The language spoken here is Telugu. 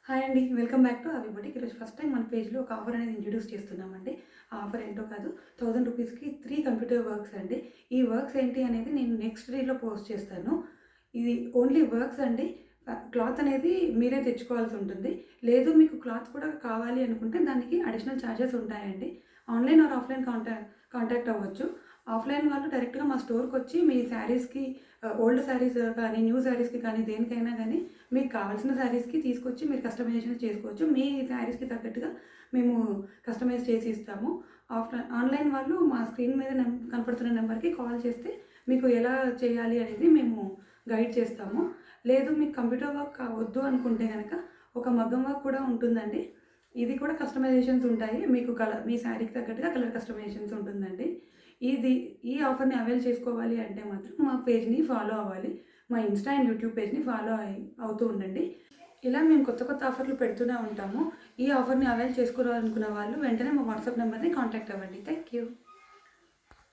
హాయ్ అండి. వెల్కమ్ బ్యాక్ టు అవి బుటిక్. ఈరోజు ఫస్ట్ టైం మన పేజ్‌లో ఒక ఆఫర్ అనేది ఇంట్రొడ్యూస్ చేస్తున్నామండి. ఆ ఆఫర్ ఏంటో కాదు, ₹1000కి 3 కంప్యూటర్ వర్క్స్ అండి. ఈ వర్క్స్ ఏంటి అనేది నేను నెక్స్ట్ రీల్‌లో పోస్ట్ చేస్తాను. ఇది ఓన్లీ వర్క్స్ అండి. క్లాత్ అనేది మీరే తెచ్చుకోవాల్సి ఉంటుంది. లేదు మీకు క్లాత్ కూడా కావాలి అనుకుంటే దానికి అడిషనల్ ఛార్జెస్ ఉంటాయండి. ఆన్‌లైన్ ఆర్ ఆఫ్‌లైన్ కాంటాక్ట్ అవ్వచ్చు. ఆఫ్‌లైన్ వాళ్ళు డైరెక్ట్‌గా మా స్టోర్‌కొచ్చి మీ శారీస్‌కి ఓల్డ్ శారీస్ కానీ, న్యూ శారీస్‌కి కానీ దేనికైనా గానీ మీకు కావాల్సిన శారీస్‌కి తీసుకొచ్చి మీరు కస్టమైజేషన్ చేసుకోవచ్చు. మీ శారీస్‌కి తగ్గట్టుగా మేము కస్టమైజ్ చేసి ఇస్తాము. ఆన్‌లైన్ వాళ్ళు మా స్క్రీన్ మీద కనపడుతున్న నెంబర్‌కి కాల్ చేస్తే మీకు ఎలా చేయాలి అనేది మేము గైడ్ చేస్తాము. లేదు మీకు కంప్యూటర్ వర్క్ వద్దు అనుకుంటే గనక ఒక మగ్గం వర్క్ కూడా ఉంటుందండి. ఇది కూడా కస్టమైజేషన్స్ ఉంటాయి. మీకు మీ శారీకి తగ్గట్టుగా కలర్ కస్టమైజేషన్స్ ఉంటుందండి. ఇది ఈ ఆఫర్‌ని అవైల్ చేసుకోవాలి అంటే మాత్రం మా పేజ్‌ని ఫాలో అవ్వాలి. మా ఇన్‌స్టా అండ్ యూట్యూబ్ పేజ్‌ని ఫాలో అవుతూ ఉండండి. ఇలా మేము కొత్త కొత్త ఆఫర్‌లు పెడుతూనే ఉంటాము. ఈ ఆఫర్‌ని అవైల్ చేసుకోవాలనుకున్న వాళ్ళు వెంటనే మా వాట్సాప్ నంబర్‌ని కాంటాక్ట్ అవ్వండి. Thank you.